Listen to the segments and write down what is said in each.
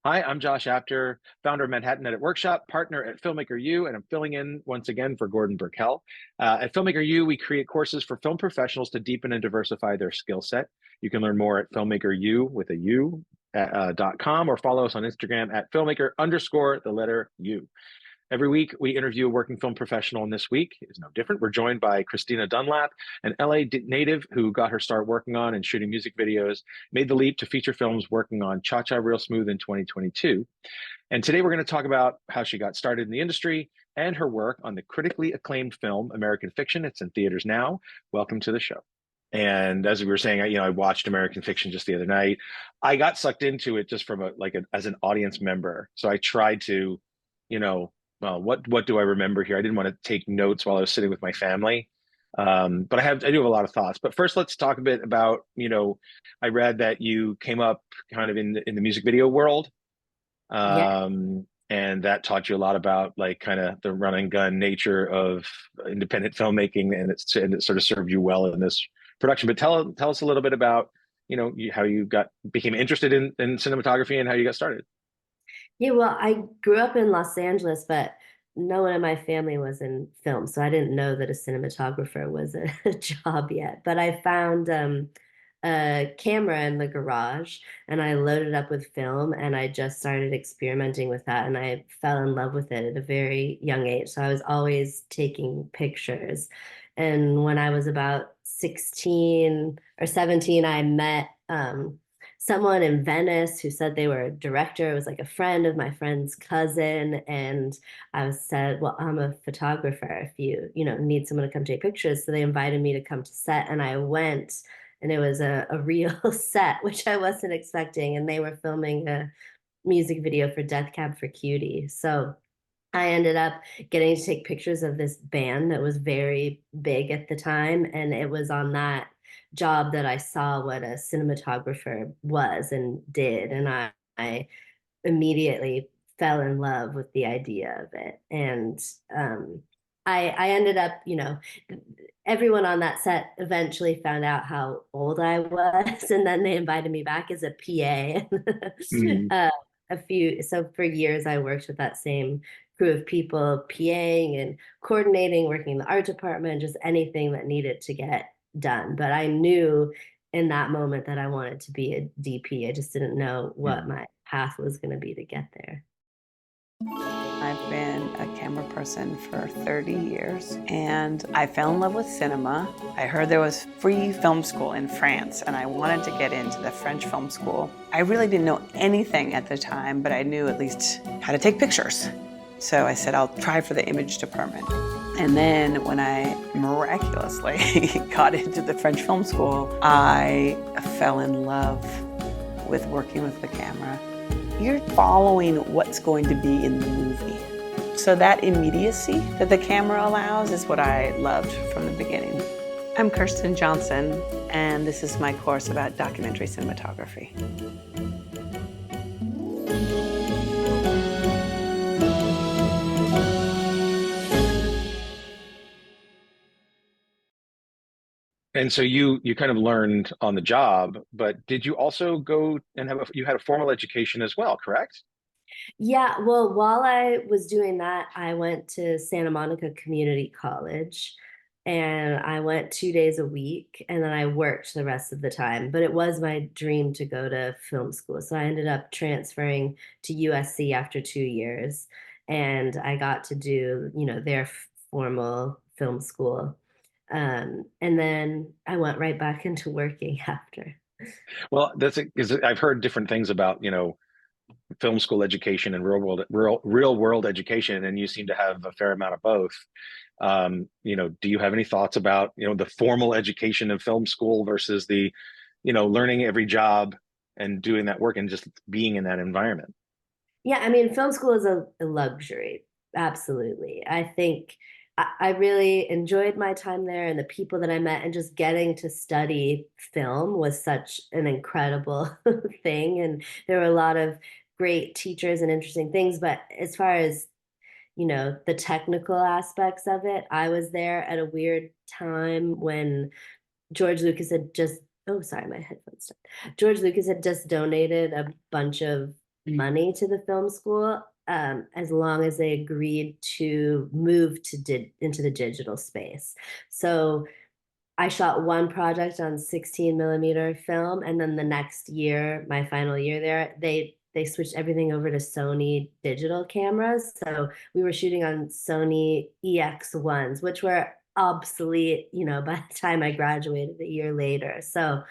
Hi, I'm Josh Apter, founder of Manhattan Edit Workshop, partner at Filmmaker U, and I'm filling in once again for Gordon Burkell. At Filmmaker U, we create courses for film professionals to deepen and diversify their skill set. You can learn more at filmmakeru with a U .com or follow us on Instagram at filmmaker underscore the letter U. Every week, we interview a working film professional, and this week is no different. We're joined by Cristina Dunlap, an LA native who got her start working on and shooting music videos, made the leap to feature films working on Cha Cha Real Smooth in 2022. And today we're going to talk about how she got started in the industry and her work on the critically acclaimed film American Fiction. It's in theaters now. Welcome to the show. And as we were saying, I watched American Fiction just the other night. I got sucked into it just from as an audience member. So I tried to, you know, well, what do I remember here? I didn't want to take notes while I was sitting with my family, but I do have a lot of thoughts. But first, let's talk a bit about, I read that you came up kind of in the music video world, Yeah. and that taught you a lot about like kind of the run and gun nature of independent filmmaking, and it sort of served you well in this production. But tell us a little bit about how you became interested in cinematography and how you got started. Yeah, well, I grew up in Los Angeles, but no one in my family was in film, so I didn't know that a cinematographer was a job yet. But I found a camera in the garage and I loaded up with film and I just started experimenting with that and I fell in love with it at a very young age. So I was always taking pictures. And when I was about 16 or 17, I met someone in Venice who said they were a director. It was like a friend of my friend's cousin. And I said, well, I'm a photographer if you need someone to come take pictures. So they invited me to come to set and I went and it was a real set, which I wasn't expecting. And they were filming a music video for Death Cab for Cutie. So I ended up getting to take pictures of this band that was very big at the time. And it was on that job that I saw what a cinematographer was and did. And I immediately fell in love with the idea of it. And I ended up, everyone on that set eventually found out how old I was. And then they invited me back as a PA. Mhm. So for years, I worked with that same crew of people, PAing and coordinating, working in the art department, just anything that needed to get done. But I knew in that moment that I wanted to be a DP. I just didn't know what Mhm. my path was going to be to get there. I've been a camera person for 30 years and I fell in love with cinema. I heard there was free film school in France and I wanted to get into the French film school. I really didn't know anything at the time, but I knew at least how to take pictures. So I said, I'll try for the image department. And then when I miraculously got into the French film school, I fell in love with working with the camera. You're following what's going to be in the movie. So that immediacy that the camera allows is what I loved from the beginning. I'm Kirsten Johnson, and this is my course about documentary cinematography. And so you kind of learned on the job, but did you also go and you had a formal education as well, correct? Yeah, well, while I was doing that, I went to Santa Monica Community College and I went 2 days a week and then I worked the rest of the time. But it was my dream to go to film school. So I ended up transferring to USC after 2 years and I got to do, their formal film school. And then I went right back into working after. Well, that's because I've heard different things about, film school education and real world education, and you seem to have a fair amount of both. Do you have any thoughts about, the formal education of film school versus the, learning every job and doing that work and just being in that environment? Yeah, I mean, film school is a luxury. Absolutely. I think I really enjoyed my time there and the people that I met, and just getting to study film was such an incredible thing. And there were a lot of great teachers and interesting things. But as far as, the technical aspects of it, I was there at a weird time when George Lucas had just, oh, sorry, my headphones stopped. George Lucas had just donated a bunch of money to the film school, as long as they agreed to move into the digital space. So I shot one project on 16 millimeter film, and then the next year, my final year there, they switched everything over to Sony digital cameras. So we were shooting on Sony EX1s, which were obsolete, by the time I graduated a year later. So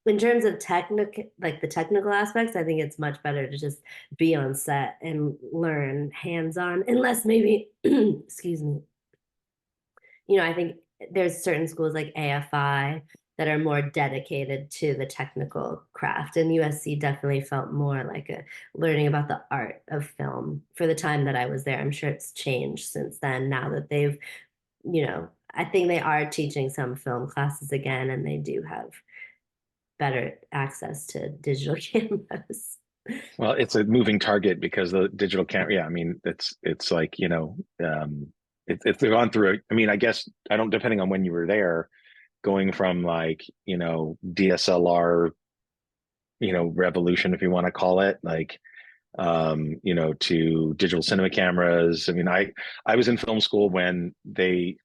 in terms of the technical aspects, I think it's much better to just be on set and learn hands-on, unless maybe, excuse me, I think there's certain schools like AFI that are more dedicated to the technical craft. And USC definitely felt more like a learning about the art of film for the time that I was there. I'm sure it's changed since then now that I think they are teaching some film classes again, and they do have better access to digital cameras. Well, it's a moving target because the digital camera, yeah, I mean, it's like, it's gone through, I mean, I guess I don't, depending on when you were there, going from like, DSLR, revolution, if you want to call it, like, to digital cinema cameras. I mean, I was in film school when they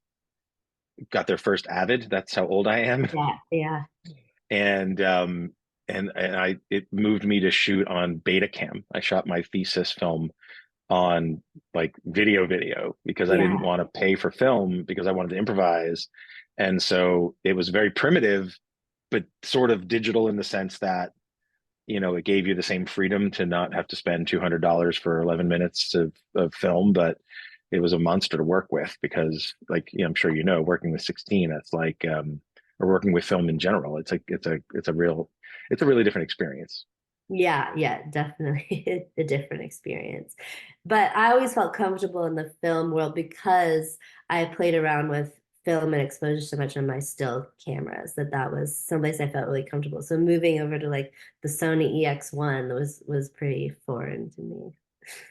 got their first Avid. That's how old I am. Yeah, yeah. And it moved me to shoot on Betacam. I shot my thesis film on like video because I didn't Yeah. want to pay for film because I wanted to improvise. And so it was very primitive, but sort of digital in the sense that, it gave you the same freedom to not have to spend $200 for 11 minutes of film, but it was a monster to work with because, like, I'm sure working with 16, it's like, or working with film in general, it's a really different experience. Yeah, yeah, definitely a different experience. But I always felt comfortable in the film world because I played around with film and exposure so much on my still cameras that was someplace I felt really comfortable. So moving over to like the Sony EX1 was pretty foreign to me.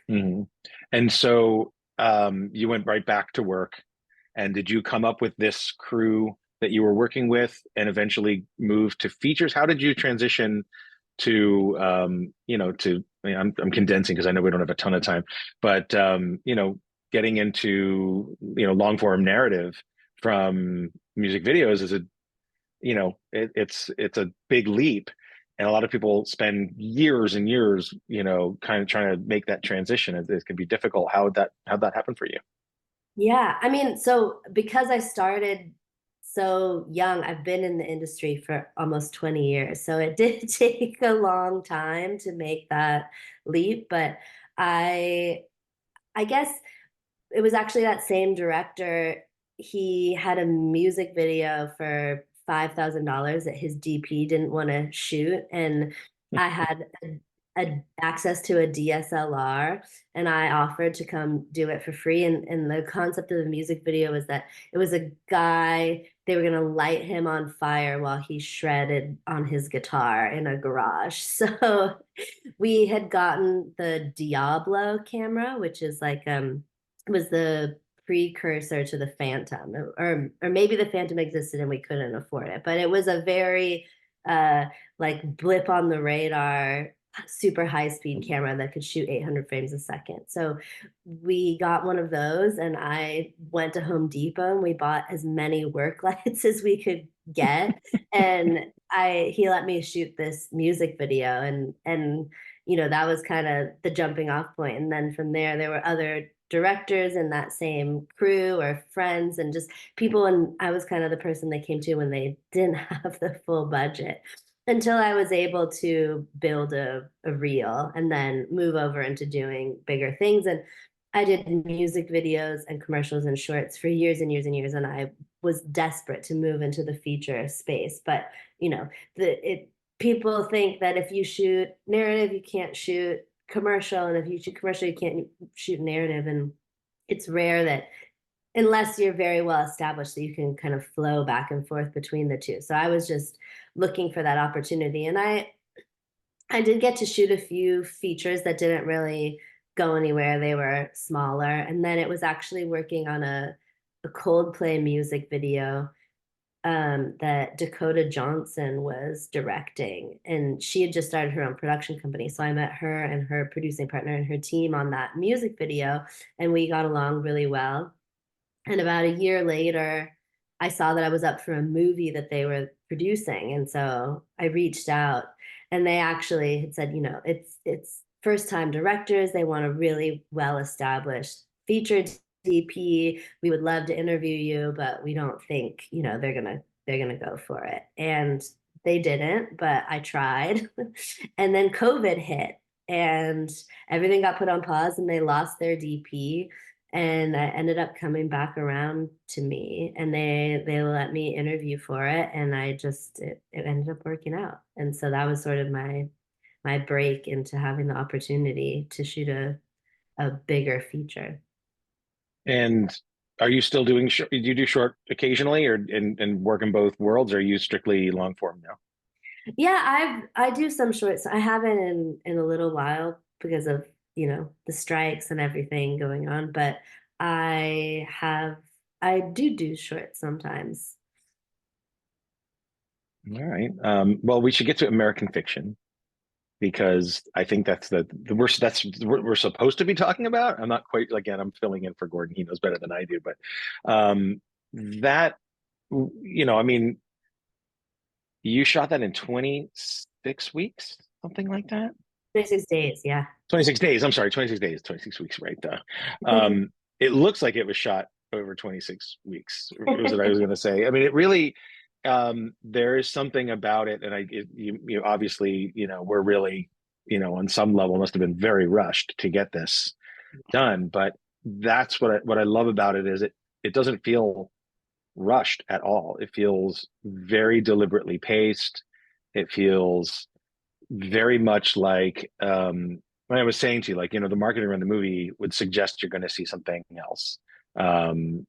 Mhm. And so you went right back to work. And did you come up with this crew that you were working with and eventually move to features? How did you transition to, I mean, I'm condensing because I know we don't have a ton of time, but, getting into, long form narrative from music videos is it's a big leap. And a lot of people spend years and years, kind of trying to make that transition. It can be difficult. How'd that happen for you? Yeah, I mean, so because I started so young, I've been in the industry for almost 20 years. So it did take a long time to make that leap, but I I guess it was actually that same director. He had a music video for $5,000 that his DP didn't want to shoot, and I had access to a DSLR, and I offered to come do it for free. And the concept of the music video was that it was a guy, they were going to light him on fire while he shredded on his guitar in a garage. So we had gotten the Diablo camera, which is like was the precursor to the Phantom, or maybe the Phantom existed and we couldn't afford it, but it was a very uh like blip on the radar super high speed camera that could shoot 800 frames a second. So we got one of those, and I went to Home Depot and we bought as many work lights as we could get, and he let me shoot this music video, and that was kind of the jumping off point. And then from there were other directors in that same crew or friends and just people, and I was kind of the person they came to when they didn't have the full budget, until I was able to build a reel and then move over into doing bigger things. And I did music videos and commercials and shorts for years and years and years, and I was desperate to move into the feature space. But you know, people think that if you shoot narrative, you can't shoot commercial, and if you shoot commercial, you can't shoot narrative. And it's rare that, unless you're very well established, that you can kind of flow back and forth between the two. So I was just looking for that opportunity, and I did get to shoot a few features that didn't really go anywhere. They were smaller, and then it was actually working on a Coldplay music video that Dakota Johnson was directing, and she had just started her own production company. So I met her and her producing partner and her team on that music video, and we got along really well. And about a year later, I saw that I was up for a movie that they were producing, and so I reached out, and they actually had said, it's first time directors. They want a really well established featured DP. We would love to interview you, but we don't think, they're gonna go for it. And they didn't, but I tried. And then COVID hit and everything got put on pause and they lost their DP, and I ended up coming back around to me, and they let me interview for it, and it ended up working out. And so that was sort of my break into having the opportunity to shoot a bigger feature. And are you still doing short? Do you do short occasionally, or and work in both worlds? Or are you strictly long form now? Yeah, I do some shorts. I haven't in a little while because of, the strikes and everything going on, but I have I do shorts sometimes. All right. Well, we should get to American fiction because I think that's the worst. That's what we're supposed to be talking about. I'm not quite, again, I'm filling in for Gordon. He knows better than I do, but that, I mean, you shot that in 26 weeks, something like that. 26 days, yeah. 26 days. I'm sorry, 26 days, 26 weeks, right? It looks like it was shot over 26 weeks, was what I was going to say. I mean, it really, there is something about it. And you obviously, we're really, on some level must have been very rushed to get this done. But that's what I love about it is it doesn't feel rushed at all. It feels very deliberately paced. It feels very much like when I was saying to you, like, the marketing around the movie would suggest you're going to see something else. And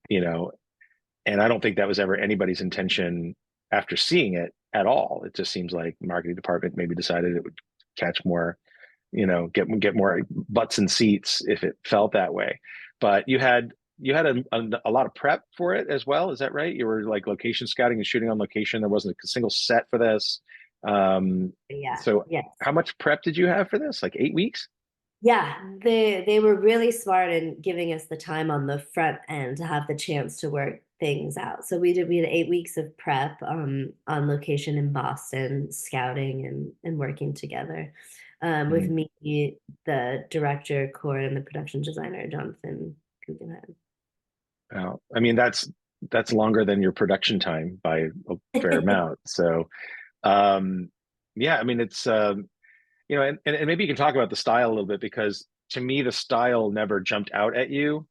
I don't think that was ever anybody's intention after seeing it at all. It just seems like the marketing department maybe decided it would catch more, get more butts and seats if it felt that way. But you had a lot of prep for it as well. Is that right? You were like location scouting and shooting on location. There wasn't a single set for this. Um, Yeah, so yes. how much prep did you have for this? Like 8 weeks? Yeah, they were really smart in giving us the time on the front end to have the chance to work things out. So we had 8 weeks of prep on location in Boston, scouting and working together. With Mhm. me, the director, Cord, and the production designer, Jonathan Guggenheim. I mean, that's longer than your production time by a fair amount. So, um, yeah, I mean, it's and maybe you can talk about the style a little bit because to me, the style never jumped out at you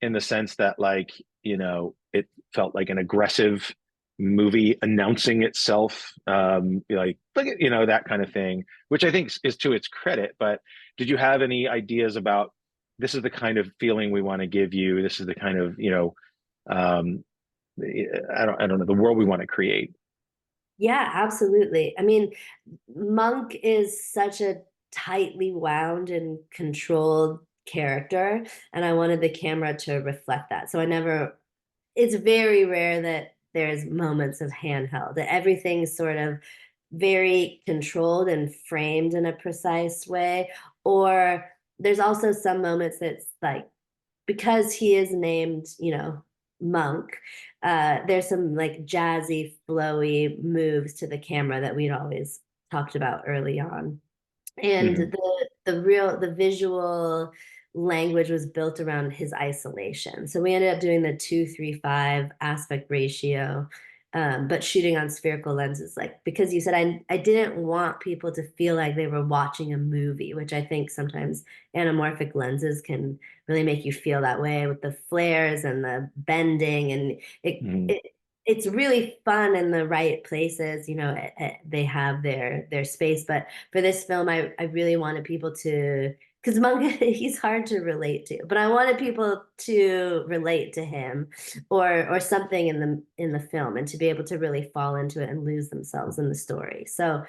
in the sense that like, it felt like an aggressive movie announcing itself, like that kind of thing, which I think is to its credit. But did you have any ideas about this is the kind of feeling we want to give you? This is the kind of, um, I don't know, the world we want to create. Yeah, absolutely. I mean, Monk is such a tightly wound and controlled character, and I wanted the camera to reflect that. So it's very rare that there's moments of handheld, that everything's sort of very controlled and framed in a precise way. Or there's also some moments that's like, because he is named, Monk, there's some like jazzy, flowy moves to the camera that we'd always talked about early on. And Mhm. the visual language was built around his isolation. So we ended up doing the 2:3:5 aspect ratio, but shooting on spherical lenses, like because you said I didn't want people to feel like they were watching a movie, which I think sometimes anamorphic lenses can really make you feel that way with the flares and the bending, and Mhm. it's really fun in the right places. They have their space, but for this film, I really wanted people to, because Monk, he's hard to relate to, but I wanted people to relate to him or something in the film, and to be able to really fall into it and lose themselves in the story. So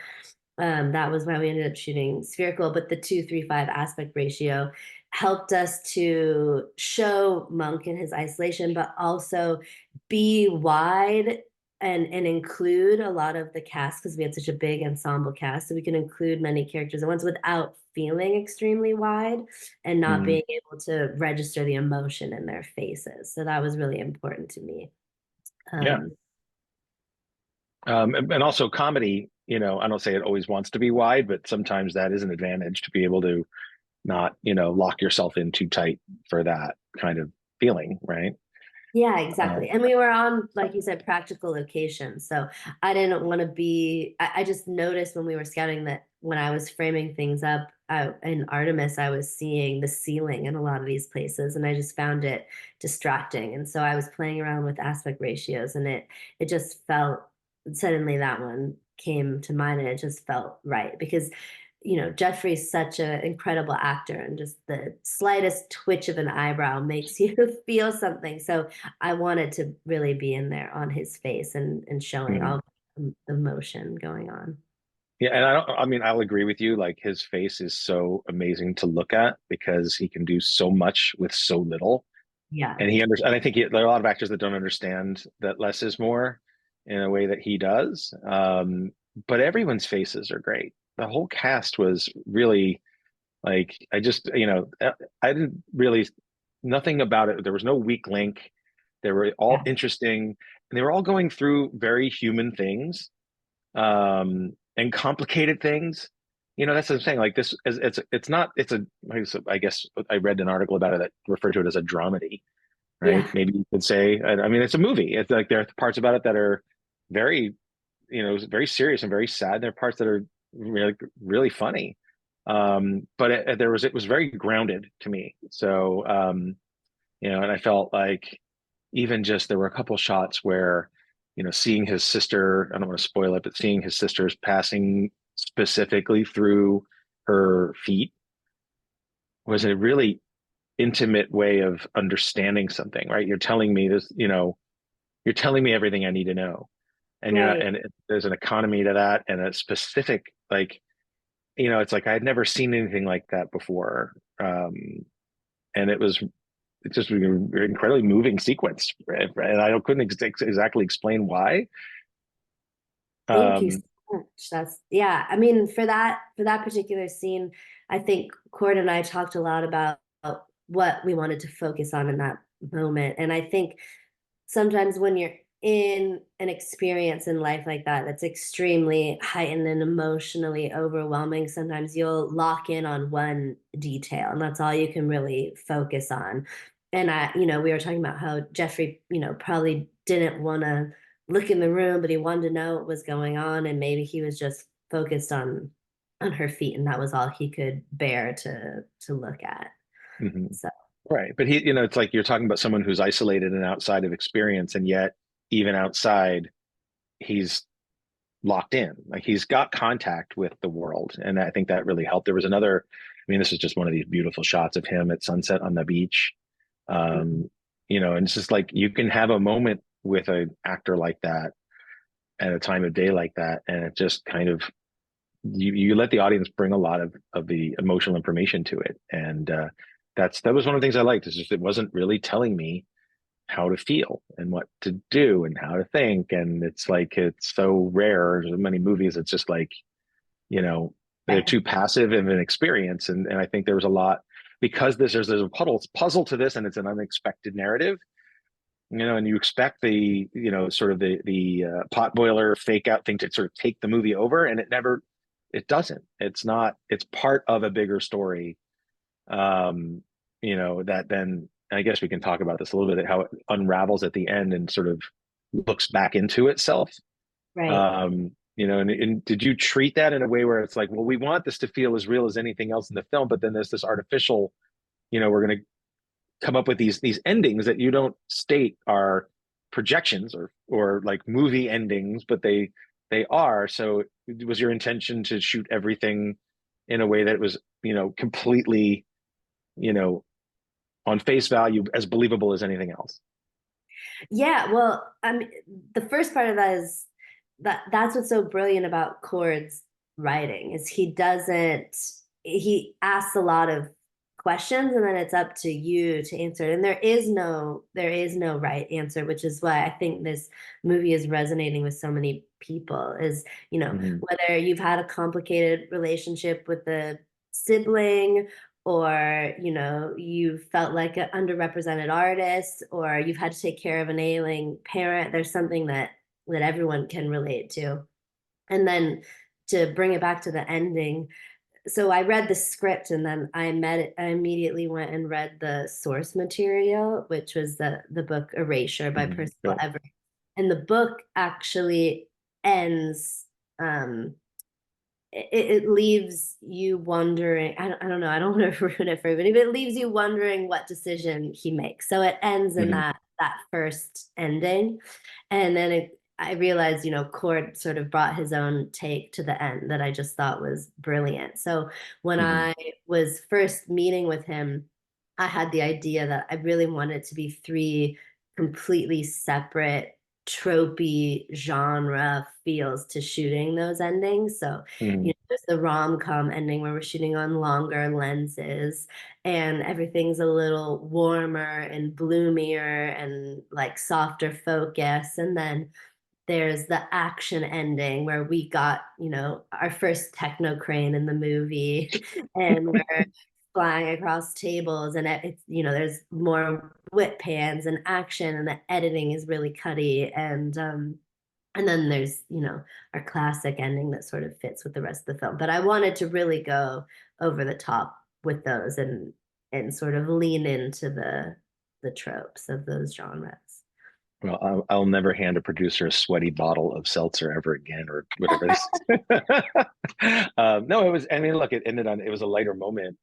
that was why we ended up shooting spherical, but the 2:3:5 aspect ratio helped us to show Monk in his isolation, but also be wide and include a lot of the cast because we had such a big ensemble cast, so we can include many characters at once without feeling extremely wide and not Mm, being able to register the emotion in their faces. So that was really important to me. yeah. Um, And also comedy, I don't say it always wants to be wide, but sometimes that is an advantage to be able to not, lock yourself in too tight for that kind of feeling, right? Yeah, Uh, exactly. And we were on, like you said, practical locations. So I didn't want to be, I just noticed when we were scouting that when I was framing things up in Artemis, I was seeing the ceiling in a lot of these places and I just found it distracting. And so I was playing around with aspect ratios and it just felt, suddenly that one came to mind and it just felt right because Jeffrey's such an incredible actor, and just the slightest twitch of an eyebrow makes you feel something. So I wanted to really be in there on his face and showing mhm. all the emotion going on. Yeah, and I mean, I'll agree with you. Like his face is so amazing to look at because he can do so much with so little. Yeah. And I think there are a lot of actors that don't understand that less is more in a way that he does. But everyone's faces are great. The whole cast was really like, I didn't really, nothing about it. There was no weak link. They were all Yeah. interesting and they were all going through very human things, and complicated things. That's the thing. Like this, it's not, it's a, I guess I read an article about it that referred to it as a dramedy, right? Yeah. Maybe you could say, I mean, it's a movie. It's like there are parts about it that are very, very serious and very sad. There are parts that are really, really funny. But it was very grounded to me. So, and I felt like even just there were a couple shots where, seeing his sister, I don't want to spoil it, but seeing his sister's passing specifically through her feet was a really intimate way of understanding something, right? You're telling me this, you're telling me everything I need to know. And you're not, Right. and there's an economy to that and a specific, like, it's like I had never seen anything like that before. And it's just an incredibly moving sequence, right? And I couldn't exactly explain why. Thank you so Um, much. That's yeah. I mean, for that particular scene, I think Cord and I talked a lot about what we wanted to focus on in that moment. And I think sometimes when you're in an experience in life like that that's extremely heightened and emotionally overwhelming, sometimes you'll lock in on one detail and that's all you can really focus on. And we were talking about how Jeffrey, probably didn't want to look in the room, but he wanted to know what was going on, and maybe he was just focused on her feet, and that was all he could bear to look at. mhm. So Right. But it's like you're talking about someone who's isolated and outside of experience, and yet even outside, he's locked in. Like he's got contact with the world. And I think that really helped. There was another, I mean, this is just one of these beautiful shots of him at sunset on the beach. mhm. Um, and it's just like you can have a moment with an actor like that at a time of day like that, and it just kind of you let the audience bring a lot of the emotional information to it. And that was one of the things I liked, is just it wasn't really telling me how to feel and what to do and how to think. And it's like it's so rare. There's many movies. It's just like, you know, they're Yeah. too passive of an experience. And I think there was a lot because there's a puzzle to this, and it's an unexpected narrative. And you expect the, sort of the pot boiler fake out thing to sort of take the movie over, and it doesn't. It's not. It's part of a bigger story. Um, that then I guess we can talk about this a little bit, how it unravels at the end and sort of looks back into itself. Right. And did you treat that in a way where it's like, well, we want this to feel as real as anything else in the film, but then there's this artificial, we're going to come up with these endings that you don't state are projections or like movie endings, but they are. So was your intention to shoot everything in a way that was, completely, you know, on face value as believable as anything else? Yeah, well, I mean, the first part of that is that's what's so brilliant about Cord's writing is he asks a lot of questions, and then it's up to you to answer it. And there is no right answer, which is why I think this movie is resonating with so many people. Is, Hmm. whether you've had a complicated relationship with a sibling, or you felt like an underrepresented artist, or you've had to take care of an ailing parent, there's something that everyone can relate to. And then to bring it back to the ending, so I read the script, and then I immediately went and read the source material, which was the book Erasure by Hmm. Percival Yeah. Everett. And the book actually ends, um it leaves you wondering. I don't know, I don't want to ruin it for everybody, but it leaves you wondering what decision he makes. So it ends in Hmm. that first ending. And then I realized, Cord sort of brought his own take to the end that I just thought was brilliant. So when Hmm. I was first meeting with him, I had the idea that I really wanted to be three completely separate, tropey genre feels to shooting those endings. So, Hmm. there's the rom-com ending where we're shooting on longer lenses, and everything's a little warmer and bloomier and like softer focus. And then there's the action ending where we got, our first techno crane in the movie and we're flying across tables, and it's, there's more whip pans and action, and the editing is really cutty. And then there's, our classic ending that sort of fits with the rest of the film. But I wanted to really go over the top with those, and sort of lean into the tropes of those genres. Well, I'll never hand a producer a sweaty bottle of seltzer ever again, or whatever this. No, it was. I mean, look, it ended on. It was a lighter moment,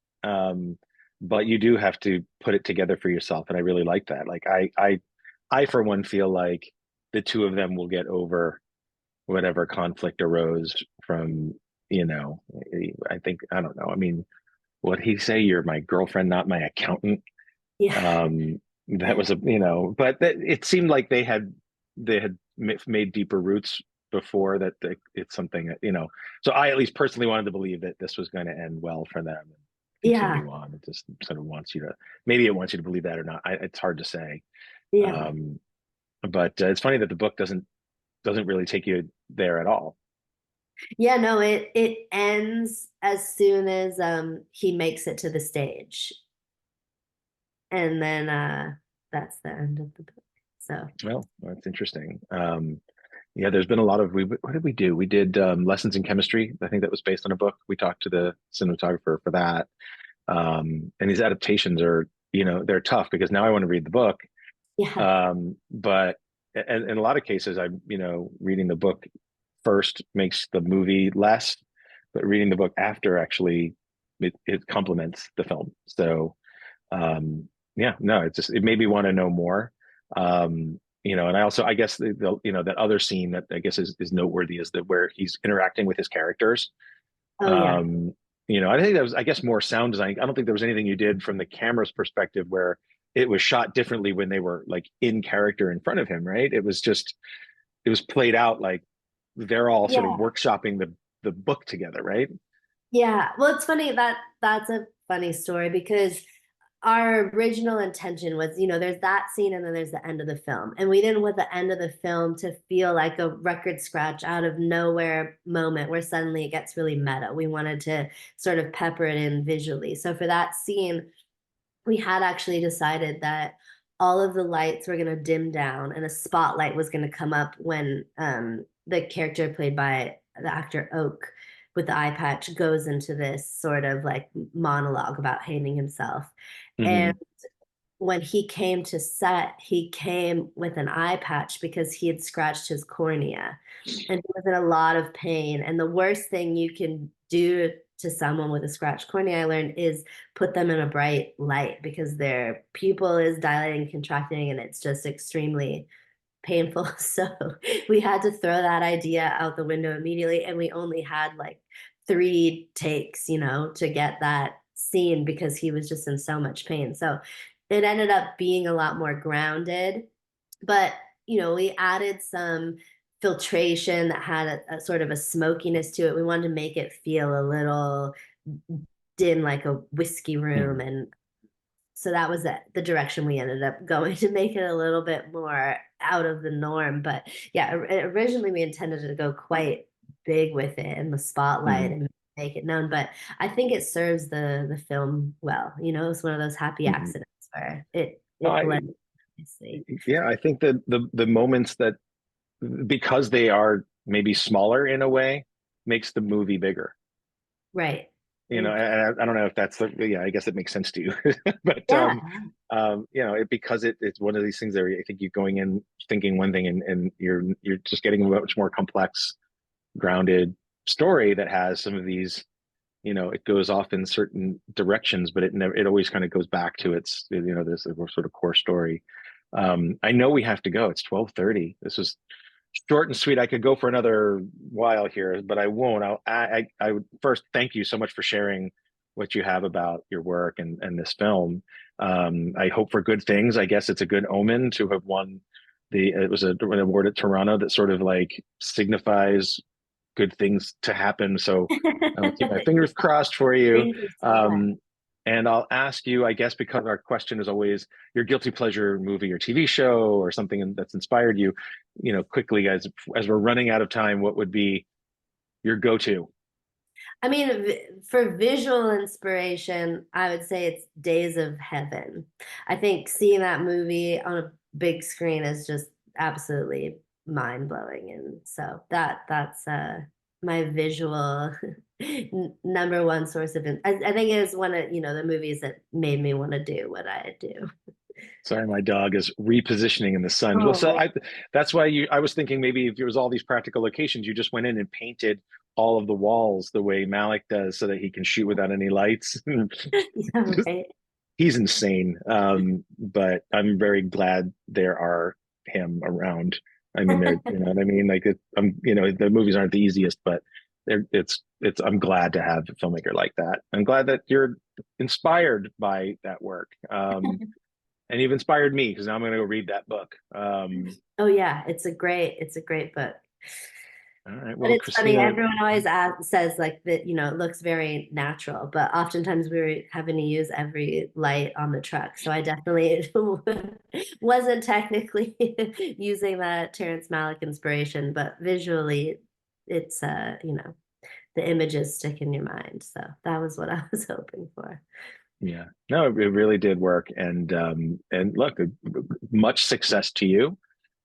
but you do have to put it together for yourself, and I really like that. Like, I for one feel like the two of them will get over whatever conflict arose from. You know, I think I don't know. I mean, what he say? You're my girlfriend, not my accountant. Yeah. Um, that was but it seemed like they had made deeper roots before that. It's something that. So I at least personally wanted to believe that this was going to end well for them and Yeah. continue on. It just sort of maybe it wants you to believe that or not. It's hard to say. Yeah. Um, but it's funny that the book doesn't really take you there at all. Yeah, no, it ends as soon as he makes it to the stage. And then that's the end of the book. So, Well, that's interesting. Yeah, there's been a lot of what did we do? We did lessons in chemistry. I think that was based on a book. We talked to the cinematographer for that. And these adaptations are, they're tough because now I want to read the book. yeah. But in a lot of cases, reading the book first makes the movie less, but reading the book after actually it complements the film. So yeah, no, it made me want to know more. And I guess that other scene that I guess is noteworthy is that where he's interacting with his characters. Oh yeah. Um, I think that was, I guess, more sound design. I don't think there was anything you did from the camera's perspective where it was shot differently when they were like in character in front of him, right? It was played out like they're all sort of Yeah. workshopping the book together, right? Yeah. Well, it's funny that that's a funny story because our original intention was, there's that scene and then there's the end of the film. And we didn't want the end of the film to feel like a record scratch out of nowhere moment where suddenly it gets really meta. We wanted to sort of pepper it in visually. So for that scene, we had actually decided that all of the lights were going to dim down and a spotlight was going to come up when the character played by the actor Oak with the eye patch goes into this sort of like monologue about hating himself. And Hmm. when he came to set, he came with an eye patch because he had scratched his cornea and he was in a lot of pain. And the worst thing you can do to someone with a scratched cornea, I learned, is put them in a bright light because their pupil is dilating, contracting, and it's just extremely painful. So we had to throw that idea out the window immediately. And we only had like 3 takes, to get that scene because he was just in so much pain. So it ended up being a lot more grounded. But, we added some filtration that had a sort of a smokiness to it. We wanted to make it feel a little in like a whiskey room, and so that was the direction we ended up going, to make it a little bit more out of the norm. But yeah, originally we intended to go quite big with it in the spotlight and make it known. But I think it serves the film well. You know, it's one of those happy accidents where it blends nicely. Yeah, I think that the moments that, because they are maybe smaller in a way, makes the movie bigger. Right. You know, I don't know if that's yeah, I guess it makes sense to you, but Yeah. you know, because it's one of these things that I think you're going in thinking one thing, and you're just getting a much more complex, grounded story that has some of these, you know, it goes off in certain directions, but it always kind of goes back to its, you know, this sort of core story. I know we have to go. It's 12:30. This is short and sweet. I could go for another while here, but I won't. I would first thank you so much for sharing what you have about your work and this film. I hope for good things. I guess it's a good omen to have won it was an award at Toronto that sort of like signifies good things to happen. So I'll keep my fingers crossed for you. Thank you so much. And I'll ask you, I guess, because our question is always your guilty pleasure movie or TV show or something that's inspired you, you know, quickly as we're running out of time, what would be your go-to? I mean, for visual inspiration, I would say it's Days of Heaven. I think seeing that movie on a big screen is just absolutely mind-blowing, and so that's my visual number one source of. I think it is one of, you know, the movies that made me want to do what I do. Sorry, my dog is repositioning in the sun. Well, so Oh, that's why I was thinking maybe if it was all these practical locations, you just went in and painted all of the walls the way Malik does so that he can shoot without any lights. yeah, right. He's insane. But I'm very glad there are him around. I mean, they're, you know what I mean? Like I'm, you know, the movies aren't the easiest, but I'm glad to have a filmmaker like that. I'm glad that you're inspired by that work. And you've inspired me because now I'm going to go read that book. Oh yeah, it's a great book. All right. But Well, it's funny, Cristina, everyone always says like that, you know, it looks very natural, but oftentimes we were having to use every light on the truck. So I definitely wasn't technically using that Terrence Malick inspiration, but visually it's you know, the images stick in your mind. So that was what I was hoping for. yeah, no, it really did work. And look, much success to you.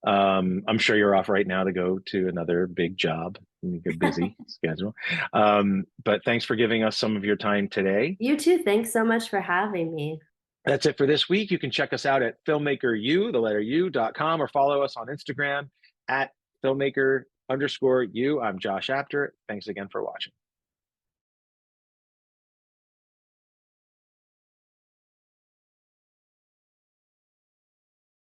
I'm sure you're off right now to go to another big job. You're busy schedule. But thanks for giving us some of your time today. You too. Thanks so much for having me. That's it for this week. You can check us out at filmmakeru, the letter u.com, or follow us on Instagram at filmmaker_u. I'm Josh Apter. Thanks again for watching.